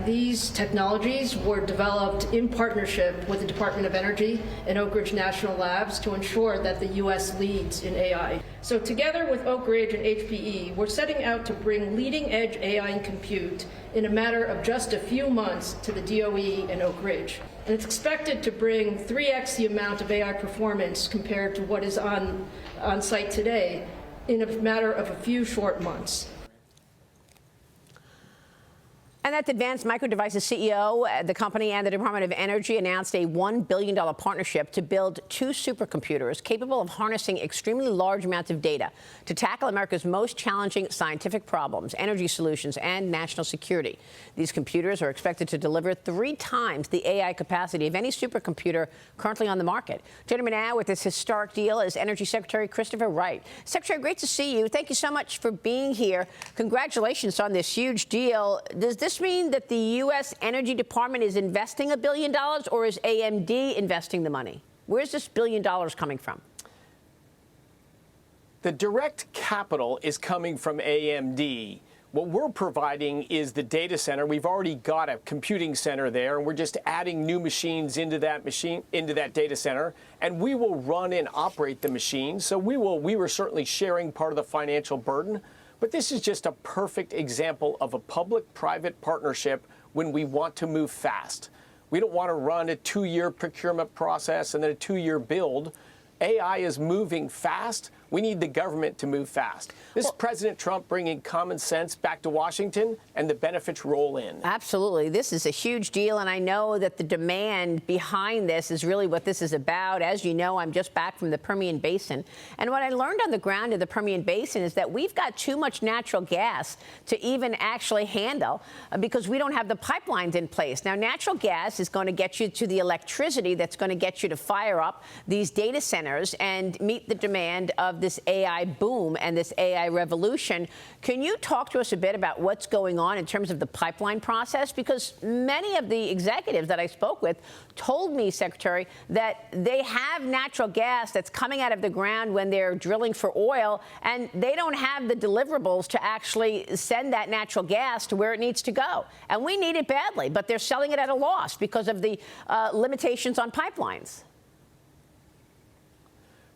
These technologies were developed in partnership with the Department of Energy and Oak Ridge National Labs to ensure that the U.S. leads in AI. So together with Oak Ridge and HPE, we're setting out to bring leading-edge AI and compute in a matter of just a few months to the DOE and Oak Ridge. And it's expected to bring 3x the amount of AI performance compared to what is on site today in a matter of a few short months. And that's Advanced Micro Devices CEO. The company and the Department of Energy announced a $1 billion partnership to build 2 supercomputers capable of harnessing extremely large amounts of data to tackle America's most challenging scientific problems, energy solutions, and national security. These computers are expected to deliver 3 times the AI capacity of any supercomputer currently on the market. Joining me now with this historic deal is Energy Secretary Christopher Wright. Secretary, great to see you. Thank you so much for being here. Congratulations on this huge deal. Does this mean that the U.S. Energy Department is investing $1 billion, or is AMD investing the money? Where's this $1 billion coming from? The direct capital is coming from AMD. What we're providing is the data center. We've already got a computing center there, and we're just adding new machines into that data center, and we will run and operate the machines. So we were certainly sharing part of the financial burden. But this is just a perfect example of a public-private partnership when we want to move fast. We don't want to run a 2-year procurement process and then a 2-year build. AI is moving fast. We need the government to move fast. This is President Trump bringing common sense back to Washington, and the benefits roll in. Absolutely. This is a huge deal, and I know that the demand behind this is really what this is about. As you know, I'm just back from the Permian Basin, and what I learned on the ground in the Permian Basin is that we've got too much natural gas to even actually handle because we don't have the pipelines in place. Now, natural gas is going to get you to the electricity that's going to get you to fire up these data centers and meet the demand of this AI boom and this AI revolution. Can you talk to us a bit about what's going on in terms of the pipeline process? Because many of the executives that I spoke with told me, Secretary, that they have natural gas that's coming out of the ground when they're drilling for oil, and they don't have the deliverables to actually send that natural gas to where it needs to go. And we need it badly, but they're selling it at a loss because of the limitations on pipelines.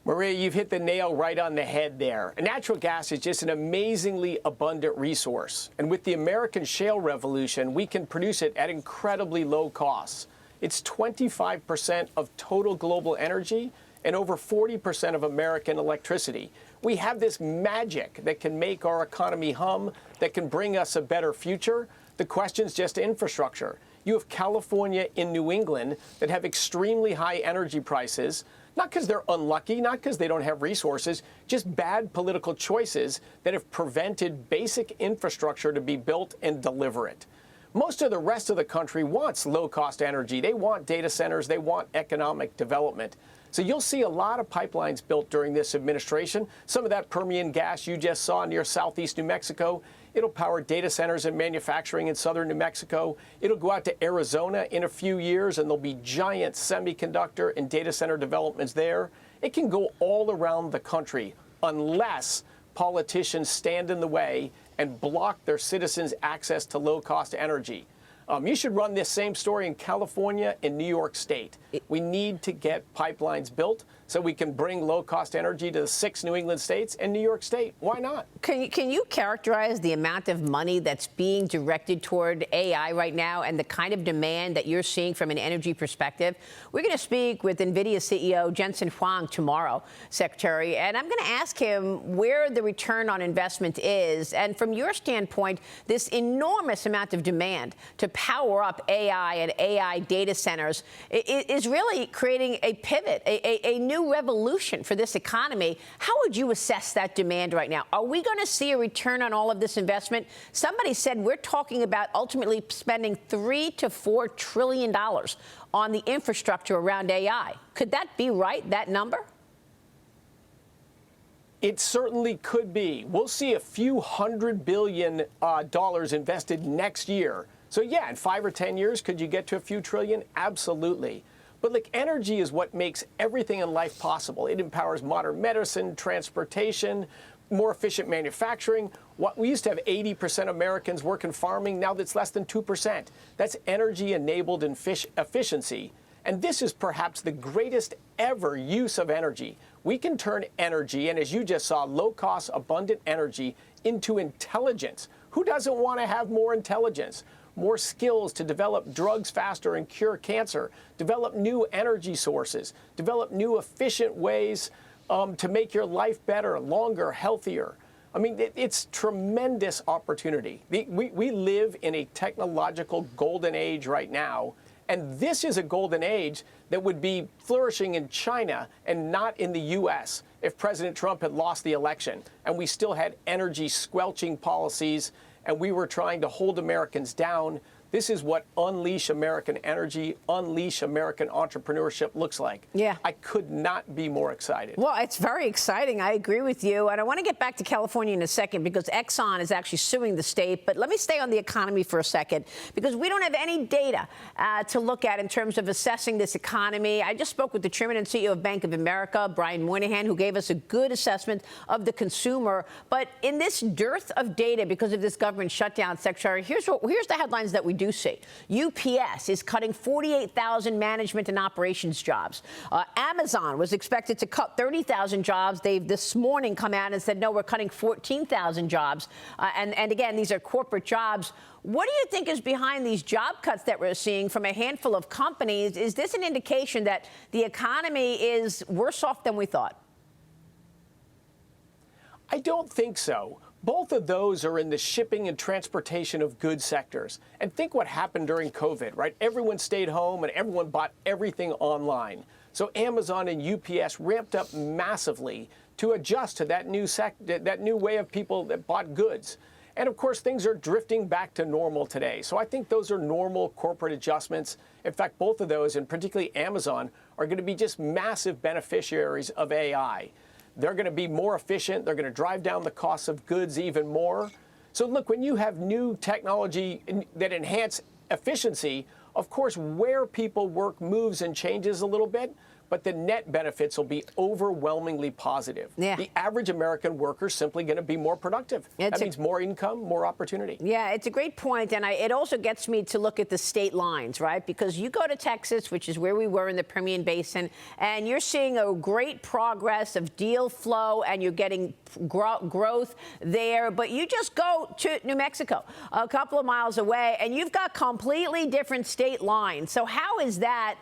Maria, you've hit the nail right on the head there. Natural gas is just an amazingly abundant resource. And with the American shale revolution, we can produce it at incredibly low costs. It's 25% of total global energy and over 40% of American electricity. We have this magic that can make our economy hum, that can bring us a better future. The question's just infrastructure. You have California and New England that have extremely high energy prices, not because they're unlucky, not because they don't have resources, just bad political choices that have prevented basic infrastructure to be built and deliver it. Most of the rest of the country wants low-cost energy. They want data centers. They want economic development. So you'll see a lot of pipelines built during this administration. Some of that Permian gas you just saw near southeast New Mexico, it'll power data centers and manufacturing in southern New Mexico. It'll go out to Arizona in a few years, and there'll be giant semiconductor and data center developments there. It can go all around the country unless politicians stand in the way and block their citizens' access to low-cost energy. You should run this same story in California and New York State. We need to get pipelines built so we can bring low-cost energy to the 6 New England states and New York State. Why not? Can you characterize the amount of money that's being directed toward AI right now and the kind of demand that you're seeing from an energy perspective? We're going to speak with NVIDIA CEO Jensen Huang tomorrow, Secretary, and I'm going to ask him where the return on investment is. And from your standpoint, this enormous amount of demand to power up AI and AI data centers is really creating a pivot, a new revolution for this economy. How would you assess that demand right now? Are we going to see a return on all of this investment? Somebody said we're talking about ultimately spending $3 to $4 trillion on the infrastructure around AI. Could that be right, that number? It certainly could be. We'll see a few $100 billion invested next year. So yeah, in 5 or 10 years, could you get to a few trillion? Absolutely. But look, energy is what makes everything in life possible. It empowers modern medicine, transportation, more efficient manufacturing. We used to have 80% Americans working farming. Now that's less than 2%. That's energy-enabled efficiency. And this is perhaps the greatest ever use of energy. We can turn energy, and as you just saw, low-cost, abundant energy into intelligence. Who doesn't want to have more intelligence? More skills to develop drugs faster and cure cancer, develop new energy sources, develop new efficient ways to make your life better, longer, healthier. I mean, it's tremendous opportunity. We live in a technological golden age right now, and this is a golden age that would be flourishing in China and not in the U.S. if President Trump had lost the election and we still had energy squelching policies and we were trying to hold Americans down. This is what unleash American energy, unleash American entrepreneurship looks like. Yeah. I could not be more excited. Well, it's very exciting. I agree with you. And I want to get back to California in a second because Exxon is actually suing the state. But let me stay on the economy for a second because we don't have any data to look at in terms of assessing this economy. I just spoke with the chairman and CEO of Bank of America, Brian Moynihan, who gave us a good assessment of the consumer. But in this dearth of data because of this government shutdown, Secretary, here's the headlines that we do see. UPS is cutting 48,000 management and operations jobs. Amazon was expected to cut 30,000 jobs. They've this morning come out and said, no, we're cutting 14,000 jobs. And again, these are corporate jobs. What do you think is behind these job cuts that we're seeing from a handful of companies? Is this an indication that the economy is worse off than we thought? I don't think so. Both of those are in the shipping and transportation of goods sectors. And think what happened during COVID, right? Everyone stayed home and everyone bought everything online. So Amazon and UPS ramped up massively to adjust to that new way of people that bought goods. And of course, things are drifting back to normal today. So I think those are normal corporate adjustments. In fact, both of those, and particularly Amazon, are going to be just massive beneficiaries of AI. They're going to be more efficient. They're going to drive down the cost of goods even more. So look, when you have new technology that enhance efficiency, of course, where people work moves and changes a little bit, but the net benefits will be overwhelmingly positive. Yeah. The average American worker is simply going to be more productive. That means more income, more opportunity. Yeah, it's a great point. And it also gets me to look at the state lines, right? Because you go to Texas, which is where we were in the Permian Basin, and you're seeing a great progress of deal flow and you're getting growth there. But you just go to New Mexico, a couple of miles away, and you've got completely different state lines. So how is that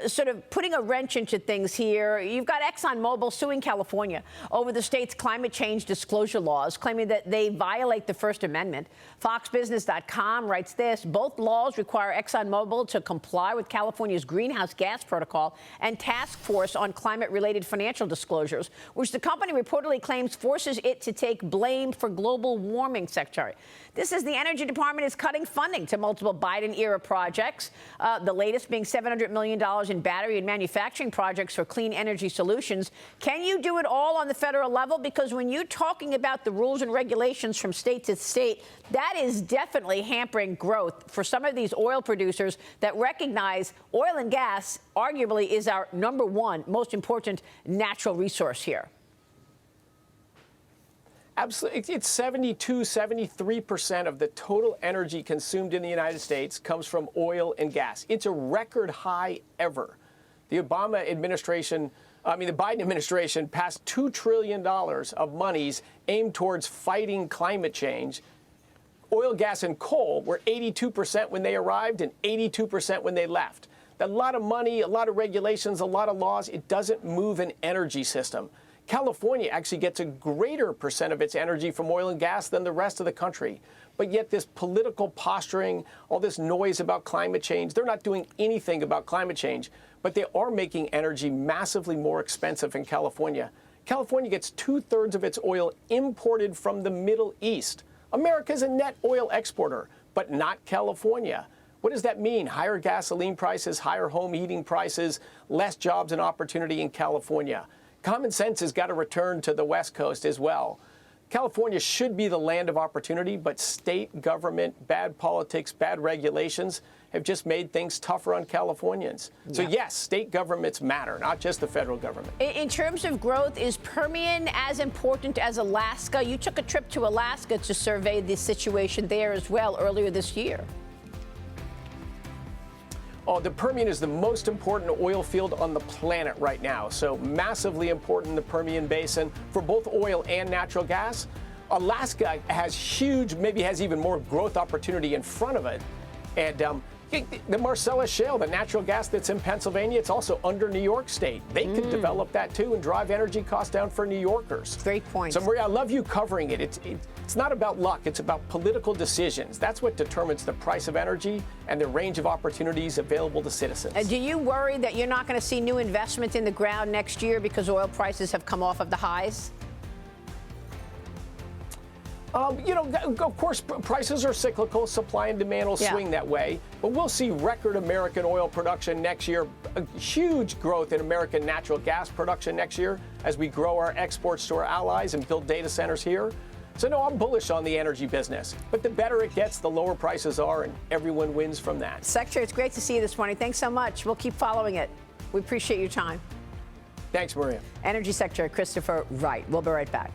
sort of putting a wrench into things here? You've got ExxonMobil suing California over the state's climate change disclosure laws, claiming that they violate the First Amendment. FoxBusiness.com writes this: both laws require ExxonMobil to comply with California's greenhouse gas protocol and task force on climate-related financial disclosures, which the company reportedly claims forces it to take blame for global warming, Secretary. This is the Energy Department is cutting funding to multiple Biden-era projects, the latest being $700 million in battery and manufacturing projects for clean energy solutions. Can you do it all on the federal level? Because when you're talking about the rules and regulations from state to state, that is definitely hampering growth for some of these oil producers that recognize oil and gas arguably is our number one most important natural resource here. Absolutely. It's 73% of the total energy consumed in the United States comes from oil and gas. It's a record high ever. The Biden administration passed $2 trillion of monies aimed towards fighting climate change. Oil, gas, and coal were 82% when they arrived and 82% when they left. A lot of money, a lot of regulations, a lot of laws. It doesn't move an energy system. California actually gets a greater percent of its energy from oil and gas than the rest of the country. But yet this political posturing, all this noise about climate change, they're not doing anything about climate change, but they are making energy massively more expensive in California. California gets 2/3 of its oil imported from the Middle East. America's a net oil exporter, but not California. What does that mean? Higher gasoline prices, higher home heating prices, less jobs and opportunity in California. Common sense has got to return to the West Coast as well. California should be the land of opportunity, but state government, bad politics, bad regulations have just made things tougher on Californians. So yes, state governments matter, not just the federal government. In terms of growth, is Permian as important as Alaska? You took a trip to Alaska to survey the situation there as well earlier this year. Oh, the Permian is the most important oil field on the planet right now. So massively important in the Permian Basin for both oil and natural gas. Alaska has huge, maybe has even more growth opportunity in front of it. And the Marcellus Shale, the natural gas that's in Pennsylvania, it's also under New York State. They could develop that too and drive energy costs down for New Yorkers. Great point. So Maria, I love you covering it. It's not about luck, it's about political decisions. That's what determines the price of energy and the range of opportunities available to citizens. Do you worry that you're not going to see new investment in the ground next year because oil prices have come off of the highs? Of course, prices are cyclical. Supply and demand will swing that way. But we'll see record American oil production next year, a huge growth in American natural gas production next year as we grow our exports to our allies and build data centers here. So, no, I'm bullish on the energy business. But the better it gets, the lower prices are, and everyone wins from that. Secretary, it's great to see you this morning. Thanks so much. We'll keep following it. We appreciate your time. Thanks, Maria. Energy Secretary Christopher Wright. We'll be right back.